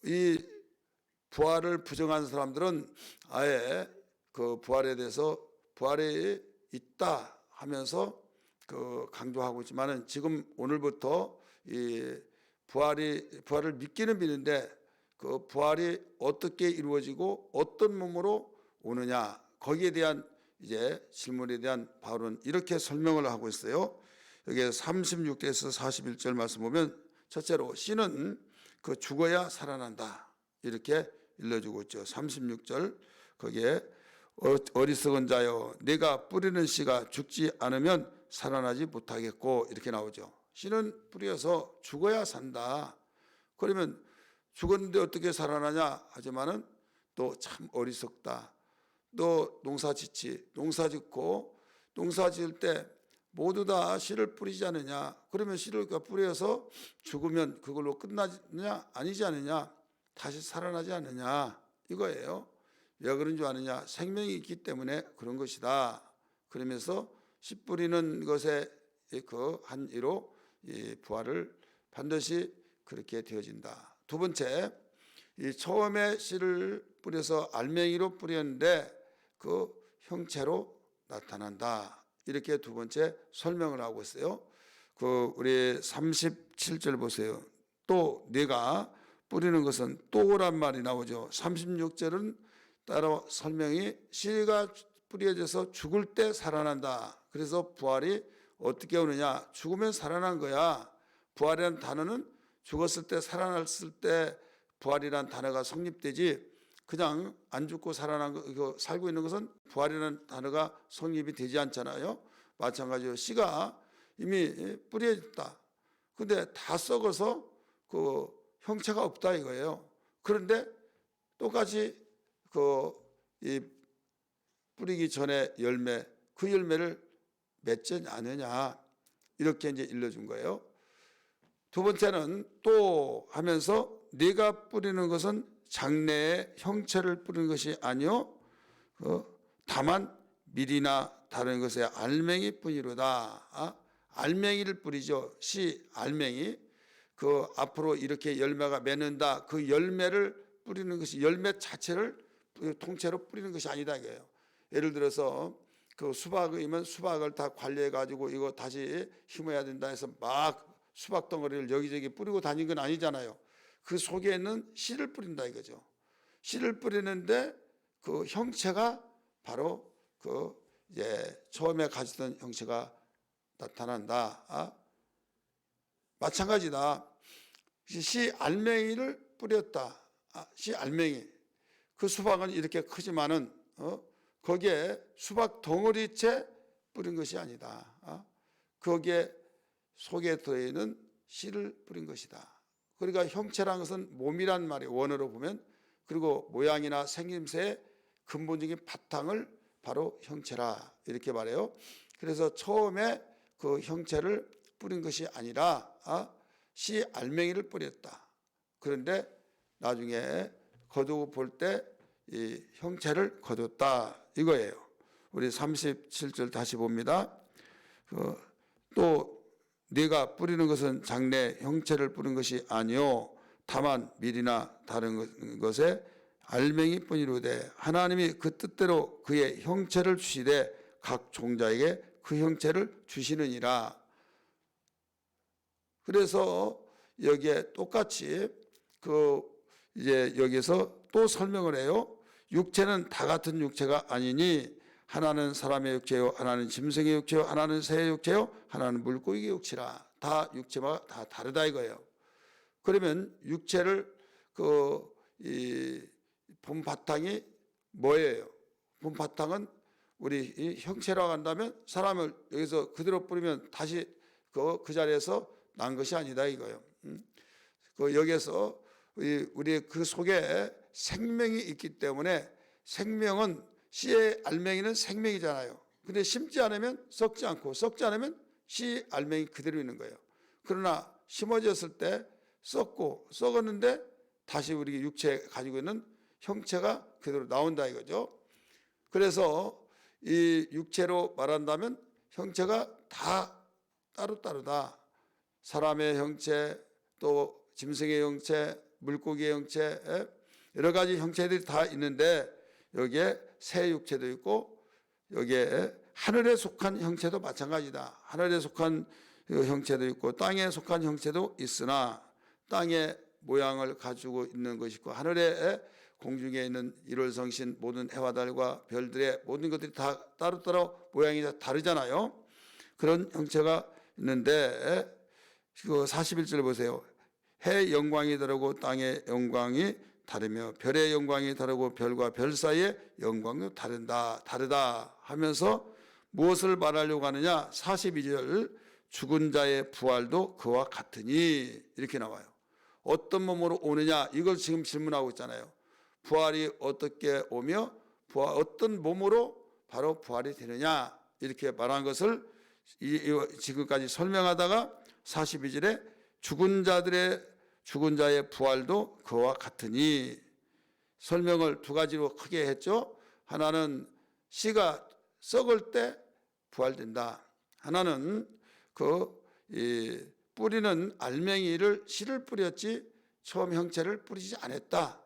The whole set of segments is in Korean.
이 부활을 부정한 사람들은 아예 그 부활에 대해서 부활에 있다 하면서 그 강조하고 있지만은 지금 오늘부터 이 부활을 믿기는 믿는데 그 부활이 어떻게 이루어지고 어떤 몸으로 오느냐, 거기에 대한 이제 질문에 대한 바울은 이렇게 설명을 하고 있어요. 여기 36절에서 41절 말씀 보면 첫째로 씨는 그 죽어야 살아난다 이렇게 일러주고 있죠. 36절 거기에 어리석은 자여 내가 뿌리는 씨가 죽지 않으면 살아나지 못하겠고 이렇게 나오죠. 씨는 뿌려서 죽어야 산다. 그러면 죽었는데 어떻게 살아나냐 하지만은 또 참 어리석다. 또 농사 짓고 농사 지을 때 모두 다 씨를 뿌리지 않느냐. 그러면 씨를 뿌려서 죽으면 그걸로 끝나느냐 아니지 않느냐. 다시 살아나지 않느냐 이거예요. 왜 그런 줄 아느냐. 생명이 있기 때문에 그런 것이다. 그러면서 씨 뿌리는 것에 그 한 이로 이 부활을 반드시 그렇게 되어진다. 두 번째, 이 처음에 씨를 뿌려서 알맹이로 뿌렸는데 그 형체로 나타난다. 이렇게 두 번째 설명을 하고 있어요. 그 우리 37절 보세요. 또 네가 뿌리는 것은 또란 말이 나오죠. 36절은 따로 설명이 씨가 뿌려져서 죽을 때 살아난다. 그래서 부활이 어떻게 오느냐? 죽으면 살아난 거야. 부활이라는 단어는 죽었을 때 살아났을 때 부활이라는 단어가 성립되지 그냥 안 죽고 살아난 거, 살고 있는 것은 부활이라는 단어가 성립이 되지 않잖아요. 마찬가지로 씨가 이미 뿌려졌다. 근데 다 썩어서 그 형체가 없다 이거예요. 그런데 똑같이 이 뿌리기 전에 열매, 그 열매를 맺지 않느냐 이렇게 이제 일러준 거예요. 두 번째는 또 하면서 네가 뿌리는 것은 장래의 형체를 뿌리는 것이 아니요 다만 밀이나 다른 것의 알맹이 뿐이로다. 알맹이를 뿌리죠. 씨 알맹이. 그 앞으로 이렇게 열매가 맺는다. 그 열매를 뿌리는 것이 열매 자체를 통째로 뿌리는 것이 아니다 이거예요. 예를 들어서 그 수박이면 수박을 다 관리해 가지고 이거 다시 심어야 된다 해서 막 수박 덩어리를 여기저기 뿌리고 다닌 건 아니잖아요. 그 속에 있는 씨를 뿌린다 이거죠. 씨를 뿌리는데 그 형체가 바로 그 이제 처음에 가졌던 형체가 나타난다. 마찬가지다. 씨 알맹이를 뿌렸다. 씨 알맹이. 그 수박은 이렇게 크지만은 거기에 수박 덩어리째 뿌린 것이 아니다. 거기에 속에 들어있는 씨를 뿌린 것이다. 그러니까 형체란 것은 몸이란 말이 원어로 보면 그리고 모양이나 생김새의 근본적인 바탕을 바로 형체라 이렇게 말해요. 그래서 처음에 그 형체를 뿌린 것이 아니라 씨 알맹이를 뿌렸다. 그런데 나중에 거두고 볼 때 이 형체를 거뒀다 이거예요. 우리 37절 다시 봅니다. 또 네가 뿌리는 것은 장래 형체를 뿌린 것이 아니요 다만 밀이나 다른 것에 알맹이뿐이로되 하나님이 그 뜻대로 그의 형체를 주시되 각 종자에게 그 형체를 주시느니라. 그래서 여기에 똑같이 이제 여기서 또 설명을 해요. 육체는 다 같은 육체가 아니니 하나는 사람의 육체요, 하나는 짐승의 육체요, 하나는 새의 육체요, 하나는 물고기의 육체라. 다 육체가 다 다르다 이거예요. 그러면 육체를 이 본 바탕이 뭐예요? 본 바탕은 우리 이 형체라고 한다면 사람을 여기서 그대로 뿌리면 다시 그 자리에서 난 것이 아니다 이거예요. 여기에서 우리 그 속에 생명이 있기 때문에 생명은 씨의 알맹이는 생명이잖아요. 근데 심지 않으면 썩지 않고 썩지 않으면 씨 알맹이 그대로 있는 거예요. 그러나 심어졌을 때 썩었는데 다시 우리 육체에 가지고 있는 형체가 그대로 나온다 이거죠. 그래서 이 육체로 말한다면 형체가 다 따로따로다. 사람의 형체, 또 짐승의 형체, 물고기의 형체, 여러 가지 형체들이 다 있는데 여기에 새 육체도 있고 여기에 하늘에 속한 형체도 마찬가지다. 하늘에 속한 형체도 있고 땅에 속한 형체도 있으나 땅의 모양을 가지고 있는 것이 있고 하늘에 공중에 있는 일월성신 모든 해와 달과 별들의 모든 것들이 다 따로따로 모양이 다르잖아요. 그런 형체가 있는데 그 41절 보세요. 해의 영광이 다르고 땅의 영광이 다르며 별의 영광이 다르고 별과 별 사이의 영광도 다르다 하면서 무엇을 말하려고 하느냐? 42절 죽은 자의 부활도 그와 같으니 이렇게 나와요. 어떤 몸으로 오느냐? 이걸 지금 질문하고 있잖아요. 부활이 어떻게 오며 어떤 몸으로 바로 부활이 되느냐? 이렇게 말한 것을 지금까지 설명하다가 42절에 죽은 자의 부활도 그와 같으니 설명을 두 가지로 크게 했죠. 하나는 씨가 썩을 때 부활된다. 하나는 뿌리는 알맹이를 씨를 뿌렸지 처음 형체를 뿌리지 않았다.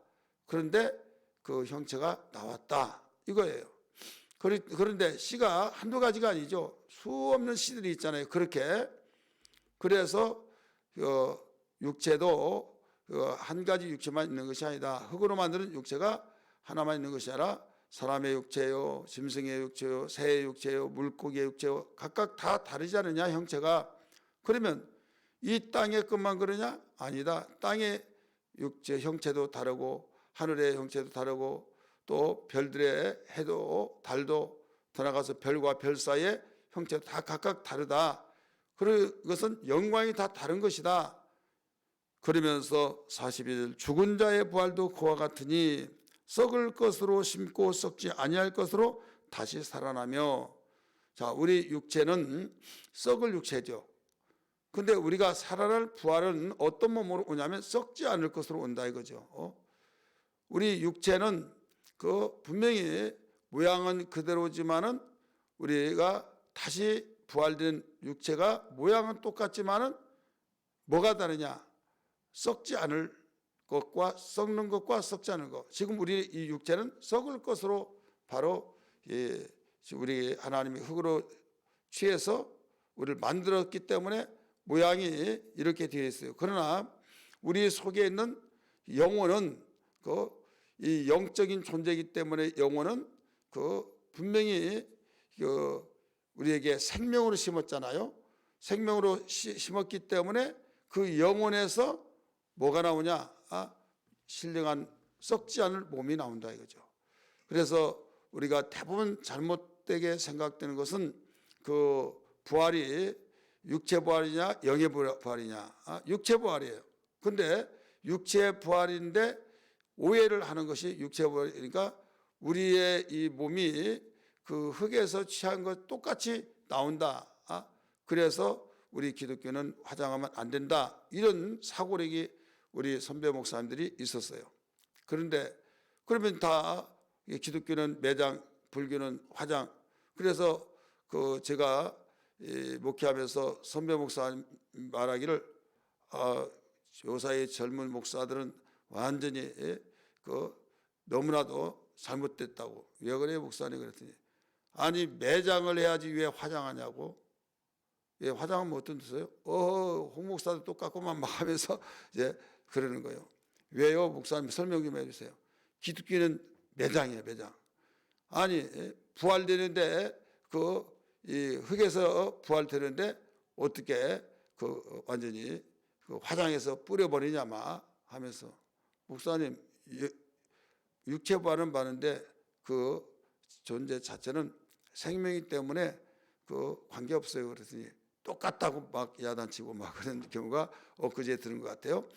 그런데 그 형체가 나왔다. 이거예요. 그런데 씨가 한두 가지가 아니죠. 수없는 씨들이 있잖아요. 그래서 육체도 한 가지 육체만 있는 것이 아니다. 흙으로 만드는 육체가 하나만 있는 것이 아니라 사람의 육체요, 짐승의 육체요, 새의 육체요, 물고기의 육체요, 각각 다 다르지 않느냐 형체가. 그러면 이 땅의 것만 그러냐? 아니다. 땅의 육체 형체도 다르고 하늘의 형체도 다르고 또 별들의 해도 달도 더 나가서 별과 별 사이의 형체도 다 각각 다르다. 그것은 영광이 다 다른 것이다. 그러면서 42절 죽은 자의 부활도 그와 같으니 썩을 것으로 심고 썩지 아니할 것으로 다시 살아나며. 자, 우리 육체는 썩을 육체죠. 근데 우리가 살아날 부활은 어떤 몸으로 오냐면 썩지 않을 것으로 온다 이거죠. 우리 육체는 분명히 모양은 그대로지만은 우리가 다시 부활된 육체가 모양은 똑같지만은 뭐가 다르냐? 썩지 않을 것과 썩는 것과 썩지 않은 것. 지금 우리 이 육체는 썩을 것으로 바로 우리 하나님이 흙으로 취해서 우리를 만들었기 때문에 모양이 이렇게 되어 있어요. 그러나 우리 속에 있는 영혼은 이 영적인 존재이기 때문에 영혼은 분명히 우리에게 생명으로 심었잖아요. 생명으로 심었기 때문에 그 영혼에서 뭐가 나오냐? 신령한 썩지 않을 몸이 나온다 이거죠. 그래서 우리가 대부분 잘못되게 생각되는 것은 부활이 육체 부활이냐 영의 부활이냐. 육체 부활이에요. 근데 육체 부활인데 오해를 하는 것이 육체 부활이니까 우리의 이 몸이 그 흙에서 취한 것 똑같이 나온다. 그래서 우리 기독교는 화장하면 안 된다. 이런 사고력이 우리 선배 목사님들이 있었어요. 그러면 다 기독교는 매장, 불교는 화장. 그래서 제가 목회하면서 선배 목사님 말하기를 요사이 젊은 목사들은 완전히 너무나도 잘못됐다고. 왜 그래요 목사님? 그랬더니 아니 매장을 해야지 왜 화장하냐고. 예, 화장하면 어떤 뜻이에요? 홍 목사도 똑같고만 막 하면서 이제 그러는 거예요. 왜요? 목사님 설명 좀 해주세요. 기독교는 매장이에요, 매장. 아니 부활되는데 이 흙에서 부활되는데 어떻게 완전히 화장해서 뿌려버리냐 막 하면서 목사님 육체 부활은 많은데 그 존재 자체는 생명이기 때문에 관계 없어요. 그랬더니 똑같다고 막 야단치고 막 그런 경우가 엊그제 들은 것 같아요.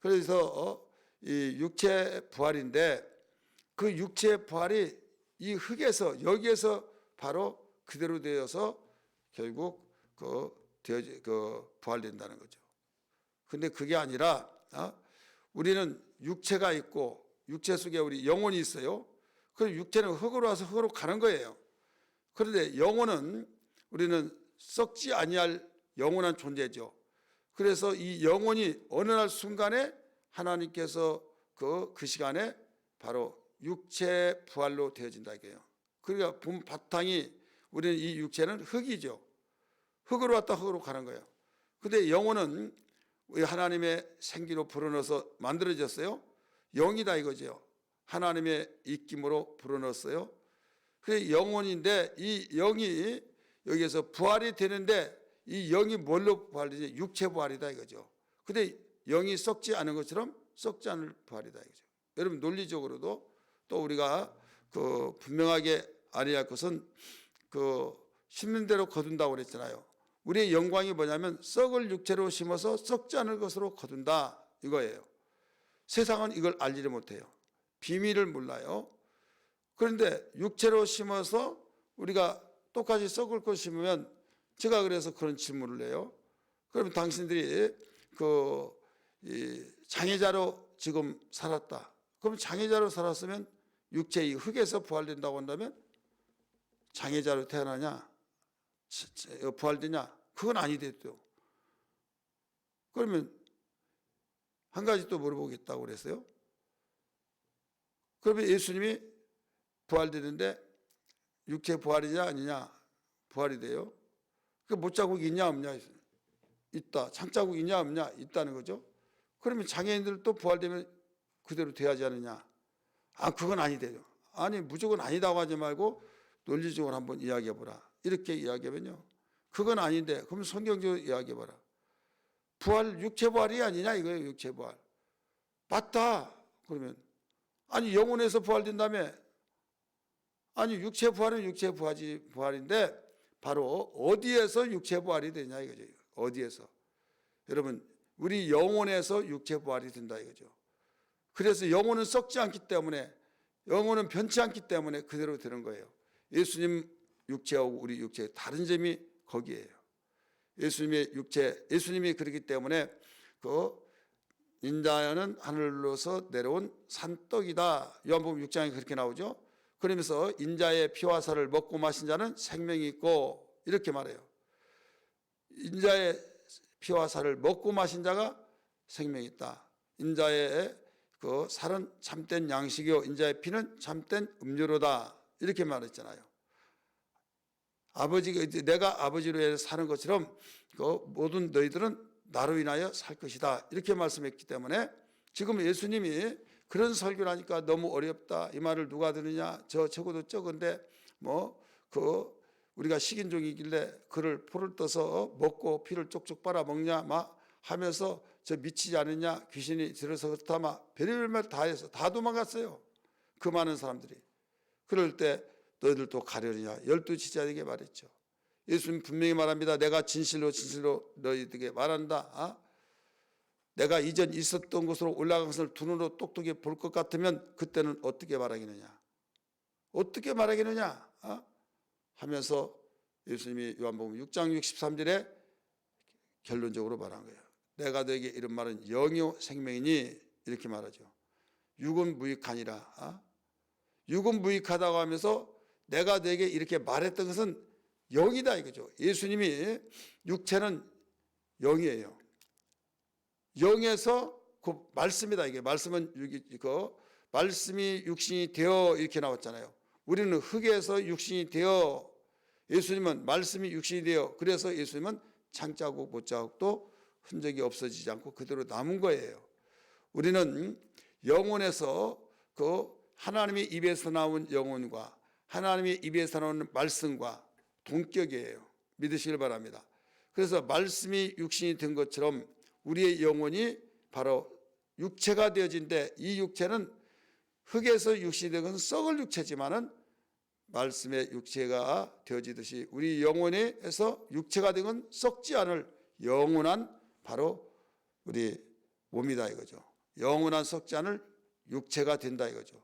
그래서 이 육체 부활인데 그 육체 부활이 이 흙에서 여기에서 바로 그대로 되어서 결국 부활된다는 거죠. 근데 그게 아니라 우리는 육체가 있고 육체 속에 우리 영혼이 있어요. 그 육체는 흙으로 와서 흙으로 가는 거예요. 그런데 영혼은 우리는 썩지 아니할 영원한 존재죠. 그래서 이 영혼이 어느 날 순간에 하나님께서 그 시간에 바로 육체 부활로 되어진다 이게요. 그러니까 본 바탕이 우리는 이 육체는 흙이죠. 흙으로 왔다 흙으로 가는 거예요. 근데 영혼은 우리 하나님의 생기로 불어넣어서 만들어졌어요. 영이다 이거죠. 하나님의 입김으로 불어넣었어요. 그래 영혼인데 이 영이 여기에서 부활이 되는데 이 영이 뭘로 부활되지? 육체 부활이다 이거죠. 근데 영이 썩지 않은 것처럼 썩지 않을 부활이다 이거죠. 여러분 논리적으로도 또 우리가 그 분명하게 알아야 할 것은 그 심는 대로 거둔다고 그랬잖아요. 우리의 영광이 뭐냐면 썩을 육체로 심어서 썩지 않을 것으로 거둔다 이거예요. 세상은 이걸 알지를 못해요. 비밀을 몰라요. 그런데 육체로 심어서 우리가 똑같이 썩을 것 심으면 제가 그래서 그런 질문을 해요. 그러면 당신들이 이 장애자로 지금 살았다. 그럼 장애자로 살았으면 육체의 흙에서 부활된다고 한다면 장애자로 태어나냐? 부활되냐? 그건 아니겠죠. 그러면 한 가지 또 물어보겠다고 그랬어요. 그러면 예수님이 부활되는데 육체 부활이냐 아니냐? 부활이 돼요. 그 못자국이 있냐 없냐? 있다. 창자국이 있냐 없냐? 있다는 거죠. 그러면 장애인들도 부활되면 그대로 돼야지 않느냐? 아 그건 아니대요. 아니 무조건 아니다고 하지 말고 논리적으로 한번 이야기해보라. 이렇게 이야기하면요. 그건 아닌데 그럼 성경적으로 이야기해봐라. 부활 육체 부활이 아니냐 이거예요. 육체 부활. 맞다. 그러면 아니 영혼에서 부활된다며. 아니 육체 부활은 육체 부활인데 바로 어디에서 육체 부활이 되냐 이거죠. 어디에서. 여러분 우리 영혼에서 육체 부활이 된다 이거죠. 그래서 영혼은 썩지 않기 때문에 영혼은 변치 않기 때문에 그대로 되는 거예요. 예수님 육체하고 우리 육체의 다른 점이 거기에요. 예수님의 육체, 예수님이 그렇기 때문에 그 인자는 하늘로서 내려온 산떡이다. 요한복음 6장에 그렇게 나오죠. 그러면서 인자의 피와 살을 먹고 마신 자는 생명이 있고 이렇게 말해요. 인자의 피와 살을 먹고 마신 자가 생명이 있다. 인자의 그 살은 참된 양식이요 인자의 피는 참된 음료로다. 이렇게 말했잖아요. 내가 아버지로 인해 사는 것처럼 그 모든 너희들은 나로 인하여 살 것이다. 이렇게 말씀했기 때문에 지금 예수님이 그런 설교를 하니까 너무 어렵다. 이 말을 누가 들으냐? 적어도 적은데 우리가 식인종이길래 그를 포를 떠서 먹고 피를 쪽쪽 빨아 먹냐 막 하면서 저 미치지 않느냐? 귀신이 들어서 그렇다 막 별의별 말 다 해서 다 도망갔어요. 그 많은 사람들이. 그럴 때 너희들도 가려느냐? 12지자에게 말했죠. 예수님 분명히 말합니다. 내가 진실로 너희들에게 말한다. 내가 이전 있었던 곳으로 올라간 것을 두 눈으로 똑똑히 볼 것 같으면 그때는 어떻게 말하겠느냐? 어떻게 말하겠느냐? 하면서 예수님이 요한복음 6장 63절에 결론적으로 말한 거예요. 내가 너에게 이런 말은 영이요 생명이니 이렇게 말하죠. 육은 무익하니라. 육은 무익하다고 하면서 내가 너에게 이렇게 말했던 것은 영이다 이거죠. 예수님이 육체는 영이에요. 영에서 그 말씀이다 이게. 말씀은 말씀이 육신이 되어 이렇게 나왔잖아요. 우리는 흙에서 육신이 되어, 예수님은 말씀이 육신이 되어, 그래서 예수님은 창자국 못자국도 흔적이 없어지지 않고 그대로 남은 거예요. 우리는 영혼에서 그 하나님의 입에서 나온 영혼과 하나님의 입에서 나오는 말씀과 동격이에요. 믿으시길 바랍니다. 그래서 말씀이 육신이 된 것처럼 우리의 영혼이 바로 육체가 되어진데, 이 육체는 흙에서 육신이 된 것은 썩을 육체지만은 말씀의 육체가 되어지듯이 우리 영혼에서 육체가 된 건 썩지 않을 영원한 바로 우리 몸이다 이거죠. 영원한 썩지 않을 육체가 된다 이거죠.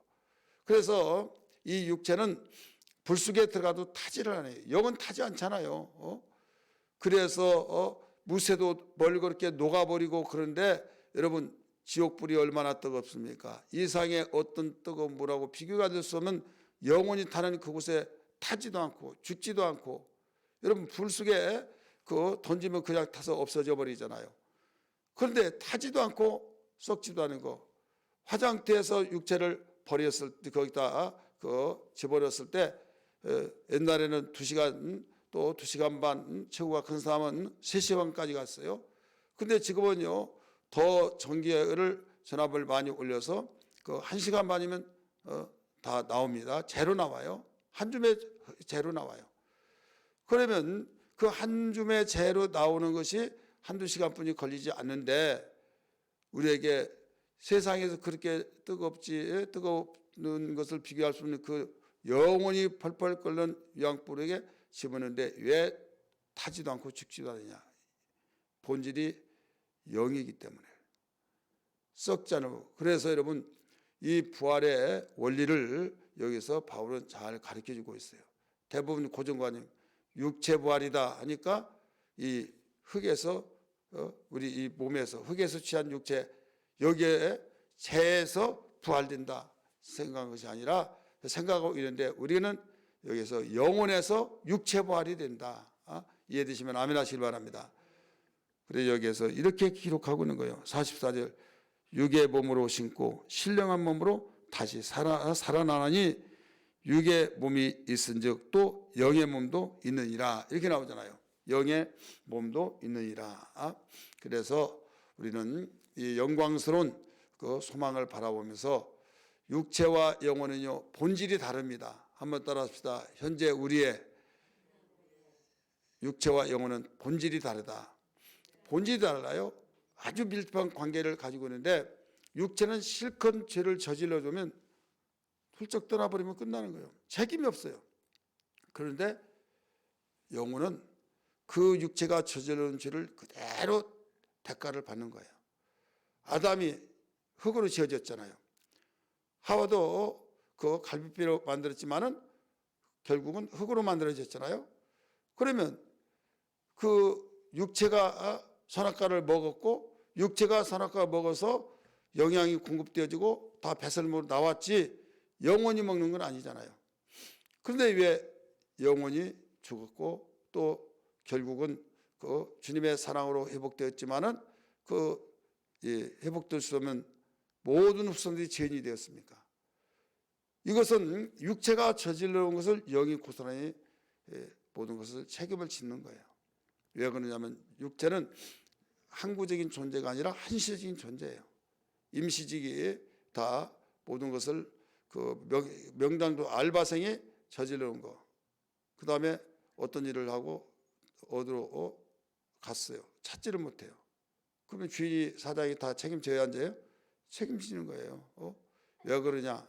그래서 이 육체는 불 속에 들어가도 타지를 않아요. 영은 타지 않잖아요. 그래서 무쇠도 멀겋게 녹아버리고, 그런데 여러분 지옥불이 얼마나 뜨겁습니까? 이 세상에 어떤 뜨거운 물하고 비교가 될 수 없는 영혼이 타는 그곳에 타지도 않고 죽지도 않고, 여러분 불 속에 던지면 그냥 타서 없어져 버리잖아요. 그런데 타지도 않고 썩지도 않은 거, 화장대에서 육체를 버렸을 때 거기다 집어넣었을 때 옛날에는 2시간 또 2시간 반, 체구가 큰 사람은 3시간까지 갔어요. 근데 지금은요 더 전기를 전압을 많이 올려서 1시간 반이면 다 나옵니다. 재로 나와요. 한 줌의 재로 나와요. 그러면 그 한 줌의 재로 나오는 것이 한두 시간뿐이 걸리지 않는데 우리에게 세상에서 그렇게 뜨거운 것을 비교할 수 없는 그 영원히 펄펄 끓는 유황불에게 집었는데 왜 타지도 않고 죽지도 않느냐? 본질이 영이기 때문에 썩지 않고. 그래서 여러분 이 부활의 원리를 여기서 바울은 잘 가르쳐주고 있어요. 대부분 고정관념 육체 부활이다 하니까 이 흙에서 우리 이 몸에서 흙에서 취한 육체 여기에 재에서 부활된다 생각한 것이 아니라 생각하고 있는데 우리는 여기서 영혼에서 육체 부활이 된다. 이해되시면 아멘 하시길 바랍니다. 그래서 여기에서 이렇게 기록하고 있는 거예요. 44절 육의 몸으로 신고 신령한 몸으로 다시 살아나니 육의 몸이 있은즉 또 영의 몸도 있느니라 이렇게 나오잖아요. 영의 몸도 있느니라. 그래서 우리는 이 영광스러운 그 소망을 바라보면서 육체와 영혼은요 본질이 다릅니다. 한번 따라합시다. 현재 우리의 육체와 영혼은 본질이 다르다. 본질이 달라요. 아주 밀접한 관계를 가지고 있는데 육체는 실컷 죄를 저질러주면 훌쩍 떠나버리면 끝나는 거예요. 책임이 없어요. 그런데 영혼은 그 육체가 저지른 죄를 그대로 대가를 받는 거예요. 아담이 흙으로 지어졌잖아요. 하와도 그 갈비뼈로 만들었지만은 결국은 흙으로 만들어졌잖아요. 그러면 그 육체가 선악과를 먹었고 육체가 선악과를 먹어서 영양이 공급되어지고 다 배설물로 나왔지 영혼이 먹는 건 아니잖아요. 그런데 왜 영혼이 죽었고 또 결국은 그 주님의 사랑으로 회복되었지만은 회복될 수 없는 모든 후손들이 죄인이 되었습니까? 이것은 육체가 저질러온 것을 영이 고스란히 모든 것을 책임을 짓는 거예요. 왜 그러냐면 육체는 항구적인 존재가 아니라 한시적인 존재예요. 임시직이 다 모든 것을 그 명당도 알바생이 저질러온 거. 그 다음에 어떤 일을 하고 어디로 갔어요. 찾지를 못해요. 그러면 주인이 사장이 다 책임져야 앉아요? 책임지는 거예요. 왜 그러냐?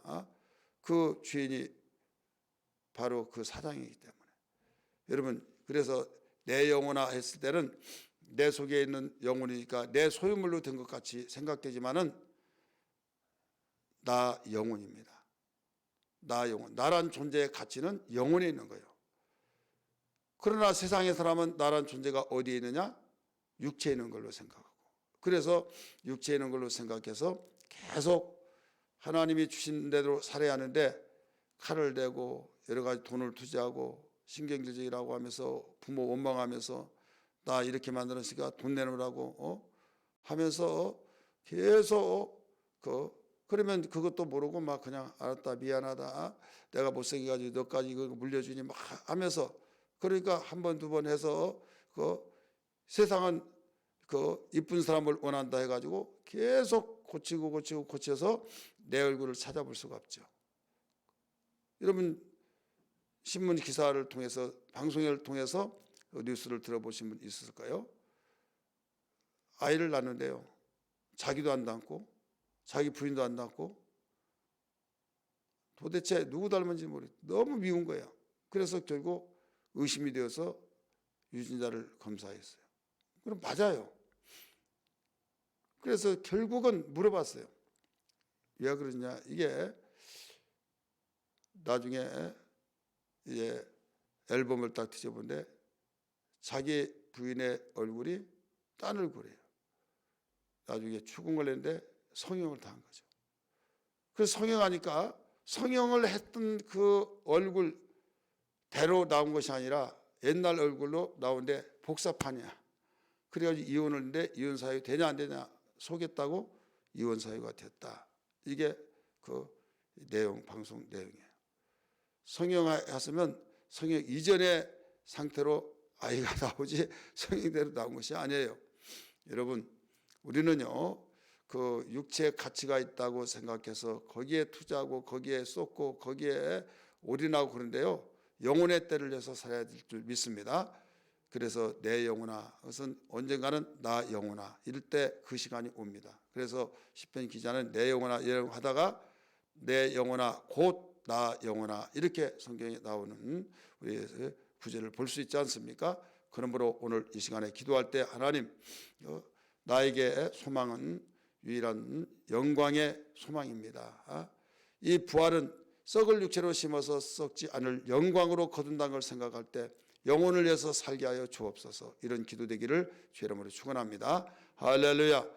그 주인이 바로 그 사장이기 때문에. 여러분 그래서 내 영혼아 했을 때는 내 속에 있는 영혼이니까 내 소유물로 된 것 같이 생각되지만은 나 영혼입니다. 나 영혼. 나란 존재의 가치는 영혼에 있는 거예요. 그러나 세상의 사람은 나란 존재가 어디에 있느냐? 육체에 있는 걸로 생각하고. 그래서 육체에 있는 걸로 생각해서 계속 하나님이 주신 대로 살아야 하는데 칼을 대고 여러 가지 돈을 투자하고 신경질적이라고 하면서 부모 원망하면서 나 이렇게 만들었으니까 돈 내놓으라고 하면서 계속 그러면 그것도 모르고 막 그냥 알았다 미안하다 내가 못생겨가지고 너까지 이거 물려주니 막 하면서 그러니까 한 번 두 번 해서 세상은 이쁜 사람을 원한다 해가지고 계속 고쳐서 내 얼굴을 찾아볼 수가 없죠. 여러분 신문 기사를 통해서 방송을 통해서 뉴스를 들어보신 분 있을까요? 아이를 낳는데요. 자기도 안 닮고 자기 부인도 안 닮고 도대체 누구 닮은지 모르겠어요. 너무 미운 거예요. 그래서 결국 의심이 되어서 유전자를 검사했어요. 그럼 맞아요. 그래서 결국은 물어봤어요. 왜 그러냐? 이게 나중에 앨범을 딱 뒤져보는데 자기 부인의 얼굴이 딴 얼굴이에요. 나중에 추궁을 했는데 성형을 당한 거죠. 그래서 성형하니까 성형을 했던 그 얼굴대로 나온 것이 아니라 옛날 얼굴로 나오는데 복사판이야. 그래가지고 이혼을 했는데 이혼 사유 되냐 안 되냐 속였다고 이혼 사유가 됐다. 이게 그 내용, 방송 내용이에요. 성형했으면 성형 이전의 상태로 아이가 나오지 성형대로 나온 것이 아니에요. 여러분, 우리는요 그 육체의 가치가 있다고 생각해서 거기에 투자하고 거기에 쏟고 거기에 올인하고 그런데요, 영혼의 때를 내서 살아야 될 줄 믿습니다. 그래서 내 영혼아, 그것은 언젠가는 나 영혼아 이럴 때 그 시간이 옵니다. 그래서 시편 기자는 내 영혼아 하다가 내 영혼아 곧 나 영혼아 이렇게 성경에 나오는 우리의 구절을 볼 수 있지 않습니까? 그러므로 오늘 이 시간에 기도할 때 하나님, 나에게 소망은 유일한 영광의 소망입니다. 이 부활은 썩을 육체로 심어서 썩지 않을 영광으로 거둔다는 걸 생각할 때 영혼을 위해서 살게 하여 주옵소서. 이런 기도 되기를 주의 이름으로 축원합니다. 할렐루야.